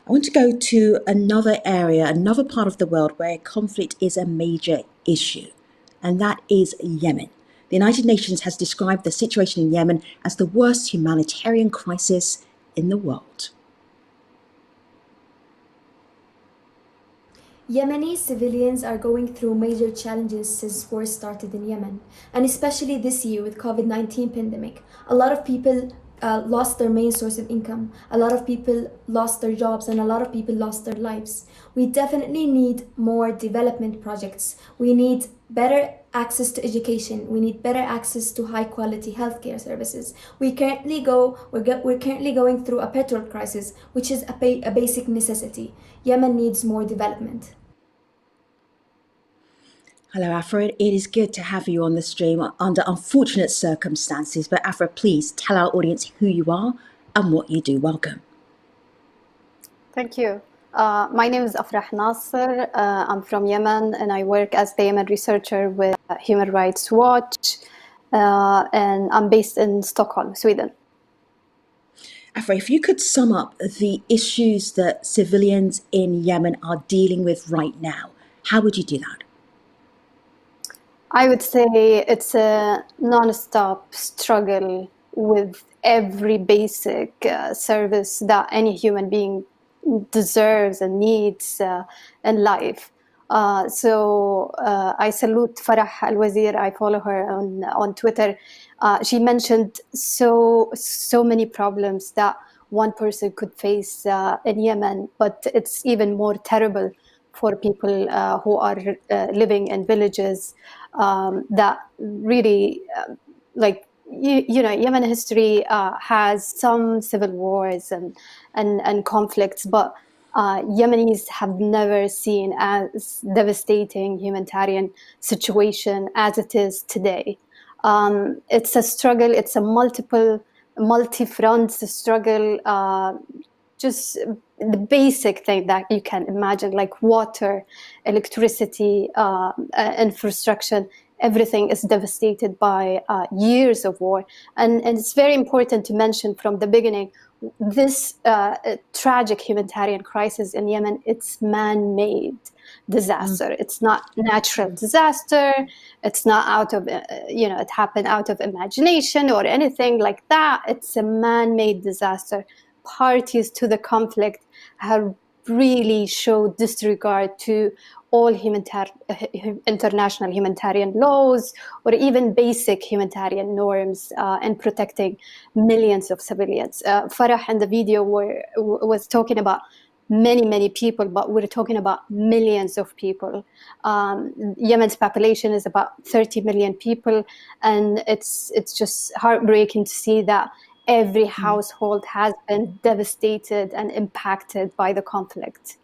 I want to go to another area, another part of the world where conflict is a major issue, and that is Yemen. The United Nations has described the situation in Yemen as the worst humanitarian crisis in the world. Yemeni civilians are going through major challenges since war started in Yemen, and especially this year with COVID-19 pandemic. A lot of people lost their main source of income. A lot of people lost their jobs, and a lot of people lost their lives. We definitely need more development projects. We need better access to education. We need better access to high quality healthcare services. We're currently going through a petrol crisis, which is a basic necessity. Yemen needs more development. Hello, Afrah. It is good to have you on the stream under unfortunate circumstances. But Afrah, please tell our audience who you are and what you do. Welcome. Thank you. My name is Afrah Nasser. I'm from Yemen, and I work as the Yemen researcher with Human Rights Watch, and I'm based in Stockholm, Sweden. Afrah, if you could sum up the issues that civilians in Yemen are dealing with right now, how would you do that? I would say it's a non-stop struggle with every basic service that any human being deserves and needs in life. So I salute Farah Al-Wazir. I follow her on Twitter. She mentioned so many problems that one person could face in Yemen, but it's even more terrible for people who are living in villages that really Yemen history has some civil wars and conflicts, but Yemenis have never seen as devastating humanitarian situation as it is today. It's a struggle. It's a multi-front struggle. Just the basic thing that you can imagine, like water, electricity, infrastructure, everything is devastated by years of war. And it's very important to mention from the beginning, this tragic humanitarian crisis in Yemen, it's man-made disaster. It's not natural disaster. It's not out of, it happened out of imagination or anything like that. It's a man-made disaster. Parties to the conflict have really showed disregard to all international humanitarian laws or even basic humanitarian norms in protecting millions of civilians. Farah in the video was talking about many people, but we're talking about millions of people. Yemen's population is about 30 million people, and it's just heartbreaking to see that every household has been devastated and impacted by the conflict.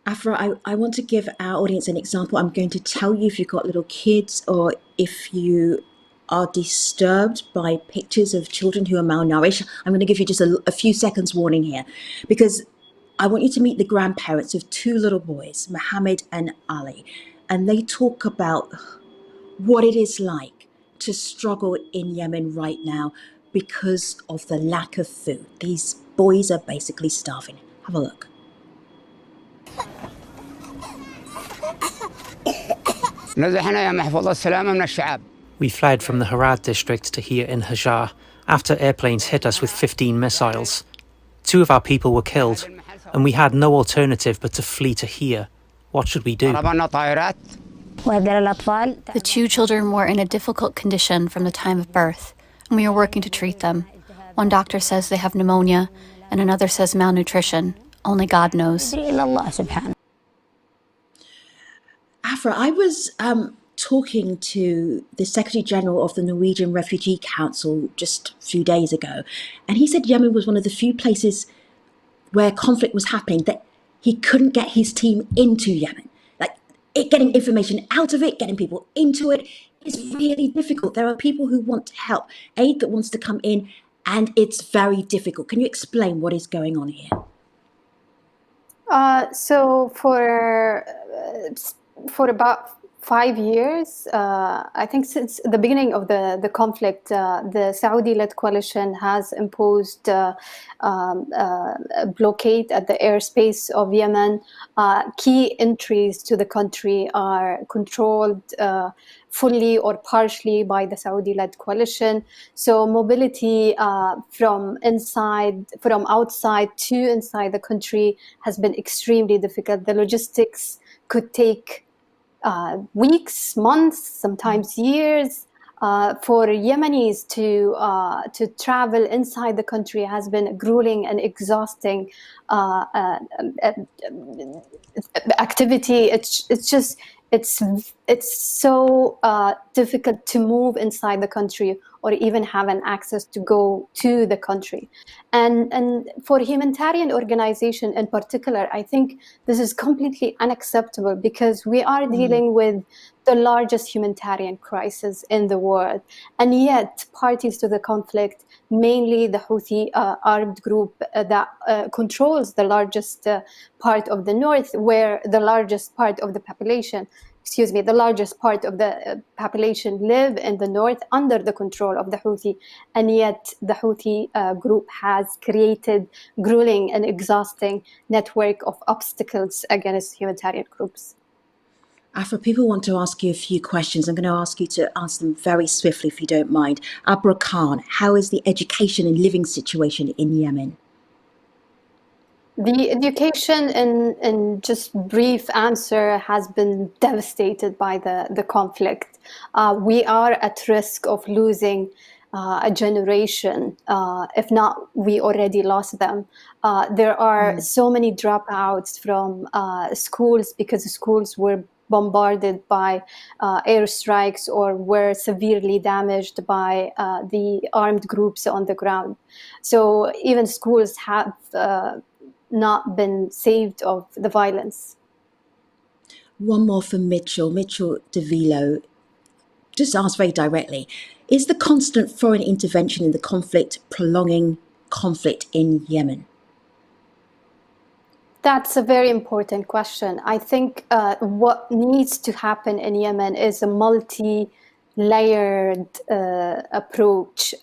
Afrah, I want to give our audience an example. I'm going to tell you if you've got little kids or if you are disturbed by pictures of children who are malnourished. I'm going to give you just a few seconds warning here, because I want you to meet the grandparents of two little boys, Mohammed and Ali, and they talk about what it is like to struggle in Yemen right now because of the lack of food. These boys are basically starving. Have a look. We fled from the Harad district to here in Hajar after airplanes hit us with 15 missiles. 2 of our people were killed, and we had no alternative but to flee to here. What should we do? The 2 children were in a difficult condition from the time of birth, and we are working to treat them. One doctor says they have pneumonia, and another says malnutrition. Only God knows. Afrah, I was talking to the Secretary General of the Norwegian Refugee Council just a few days ago, and he said Yemen was one of the few places where conflict was happening that he couldn't get his team into Yemen. Like, getting information out of it, getting people into it is really difficult. There are people who want to help, aid that wants to come in, and it's very difficult. Can you explain what is going on here? So for about 5 years, I think since the beginning of the conflict, the Saudi-led coalition has imposed a blockade at the airspace of Yemen. Key entries to the country are controlled fully or partially by the Saudi-led coalition. So mobility from outside to inside the country has been extremely difficult. The logistics could take weeks, months, sometimes years. For Yemenis to travel inside the country has been a grueling and exhausting activity. It's so difficult to move inside the country or even have an access to go to the country. And for humanitarian organization in particular, I think this is completely unacceptable because we are dealing with the largest humanitarian crisis in the world. And yet parties to the conflict, mainly the Houthi armed group that controls the largest part of the north, where the largest part of the population live in the north under the control of the Houthi. And yet the Houthi group has created grueling and exhausting network of obstacles against humanitarian groups. Afrah, people want to ask you a few questions. I'm going to ask you to answer them very swiftly, if you don't mind. Abra Khan, how is the education and living situation in Yemen? The education, in just brief answer, has been devastated by the conflict. We are at risk of losing a generation, if not we already lost them. There are so many dropouts from schools because the schools were bombarded by airstrikes or were severely damaged by the armed groups on the ground. So even schools have not been saved of the violence. One more from Mitchell DeVilo. Just ask very directly, is the constant foreign intervention in the conflict prolonging conflict in Yemen? That's a very important question. I think what needs to happen in Yemen is a multi-layered approach,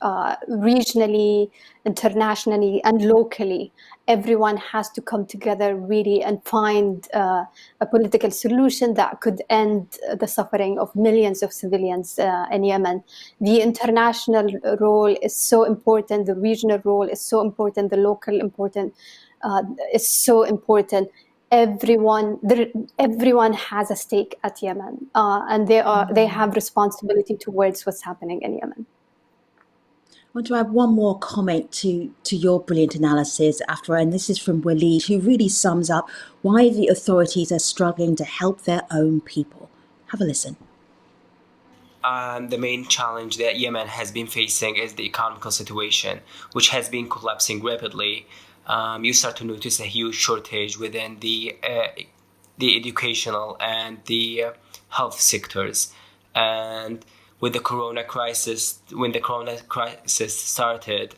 regionally, internationally, and locally. Everyone has to come together really and find a political solution that could end the suffering of millions of civilians in Yemen. The international role is so important, the regional role is so important, the local is so important. Everyone has a stake at Yemen, and they have responsibility towards what's happening in Yemen. I want to add one more comment to your brilliant analysis, Afrah, and this is from Waleed, who really sums up why the authorities are struggling to help their own people. Have a listen. The main challenge that Yemen has been facing is the economical situation, which has been collapsing rapidly. You start to notice a huge shortage within the educational and the health sectors. And with the corona crisis, when the corona crisis started,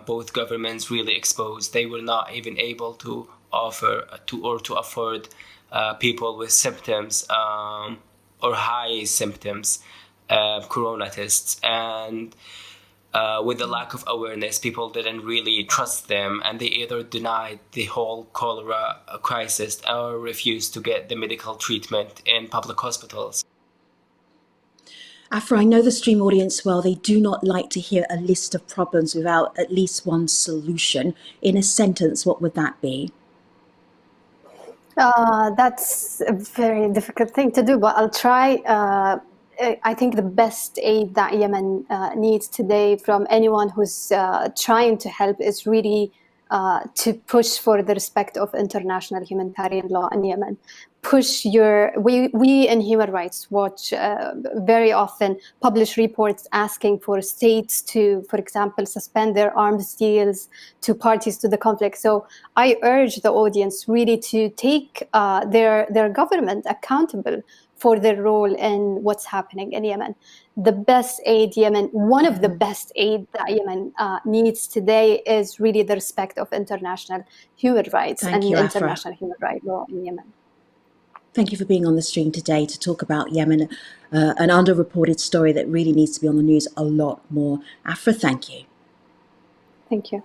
both governments really exposed. They were not even able to offer to afford people with symptoms or high symptoms corona tests. And with the lack of awareness, people didn't really trust them, and they either denied the whole cholera crisis or refused to get the medical treatment in public hospitals. Afrah, I know the stream audience well. They do not like to hear a list of problems without at least one solution. In a sentence, what would that be? That's a very difficult thing to do, but I'll try. I think the best aid that Yemen needs today from anyone who's trying to help is really to push for the respect of international humanitarian law in Yemen. We in Human Rights Watch very often publish reports asking for states to, for example, suspend their arms deals to parties to the conflict. So I urge the audience really to take their government accountable for their role in what's happening in Yemen. The best aid one of the best aid that Yemen needs today is really the respect of international human rights and international human rights law in Yemen. Thank you for being on the stream today to talk about Yemen, an underreported story that really needs to be on the news a lot more. Afrah, thank you. Thank you.